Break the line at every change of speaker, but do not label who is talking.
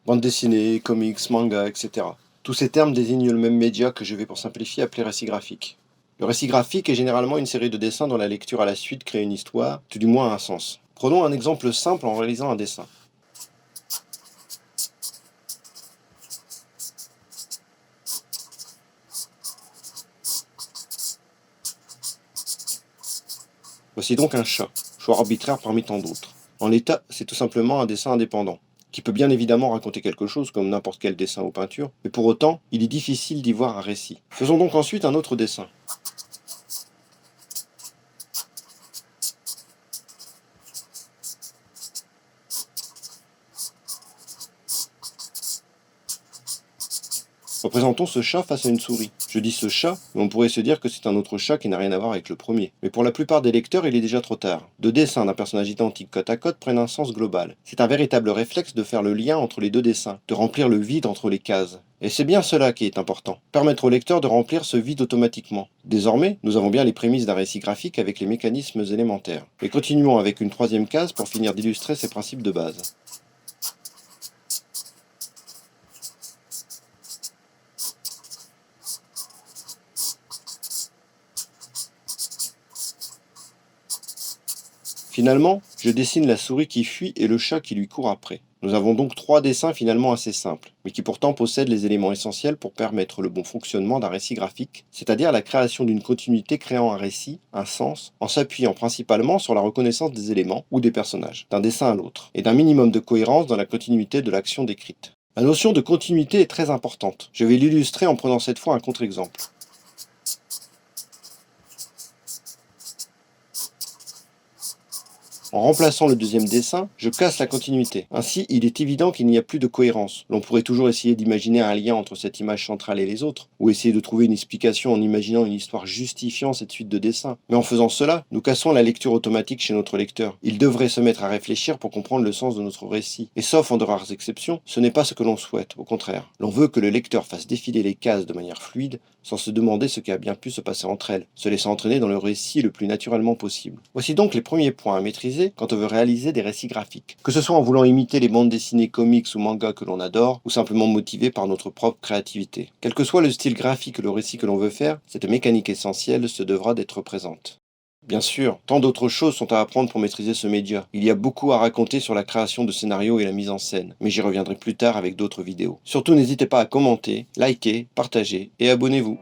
Bande dessinée, comics, manga, etc. Tous ces termes désignent le même média que je vais pour simplifier appeler récit graphique. Le récit graphique est généralement une série de dessins dont la lecture à la suite crée une histoire, tout du moins un sens. Prenons un exemple simple en réalisant un dessin. Voici donc un chat, choix arbitraire parmi tant d'autres. En l'état, c'est tout simplement un dessin indépendant, qui peut bien évidemment raconter quelque chose comme n'importe quel dessin ou peinture, mais pour autant, il est difficile d'y voir un récit. Faisons donc ensuite un autre dessin. Représentons ce chat face à une souris. Je dis ce chat, mais on pourrait se dire que c'est un autre chat qui n'a rien à voir avec le premier. Mais pour la plupart des lecteurs, il est déjà trop tard. Deux dessins d'un personnage identique côte à côte prennent un sens global. C'est un véritable réflexe de faire le lien entre les deux dessins, de remplir le vide entre les cases. Et c'est bien cela qui est important, permettre au lecteur de remplir ce vide automatiquement. Désormais, nous avons bien les prémices d'un récit graphique avec les mécanismes élémentaires. Et continuons avec une troisième case pour finir d'illustrer ces principes de base. Finalement, je dessine la souris qui fuit et le chat qui lui court après. Nous avons donc trois dessins finalement assez simples, mais qui pourtant possèdent les éléments essentiels pour permettre le bon fonctionnement d'un récit graphique, c'est-à-dire la création d'une continuité créant un récit, un sens, en s'appuyant principalement sur la reconnaissance des éléments ou des personnages, d'un dessin à l'autre, et d'un minimum de cohérence dans la continuité de l'action décrite. La notion de continuité est très importante. Je vais l'illustrer en prenant cette fois un contre-exemple. En remplaçant le deuxième dessin, je casse la continuité. Ainsi, il est évident qu'il n'y a plus de cohérence. L'on pourrait toujours essayer d'imaginer un lien entre cette image centrale et les autres, ou essayer de trouver une explication en imaginant une histoire justifiant cette suite de dessins. Mais en faisant cela, nous cassons la lecture automatique chez notre lecteur. Il devrait se mettre à réfléchir pour comprendre le sens de notre récit. Et sauf en de rares exceptions, ce n'est pas ce que l'on souhaite, au contraire. L'on veut que le lecteur fasse défiler les cases de manière fluide, sans se demander ce qui a bien pu se passer entre elles, se laissant entraîner dans le récit le plus naturellement possible. Voici donc les premiers points à maîtriser quand on veut réaliser des récits graphiques. Que ce soit en voulant imiter les bandes dessinées comics ou mangas que l'on adore, ou simplement motivé par notre propre créativité. Quel que soit le style graphique et le récit que l'on veut faire, cette mécanique essentielle se devra d'être présente. Bien sûr, tant d'autres choses sont à apprendre pour maîtriser ce média. Il y a beaucoup à raconter sur la création de scénarios et la mise en scène, mais j'y reviendrai plus tard avec d'autres vidéos. Surtout n'hésitez pas à commenter, liker, partager et abonnez-vous.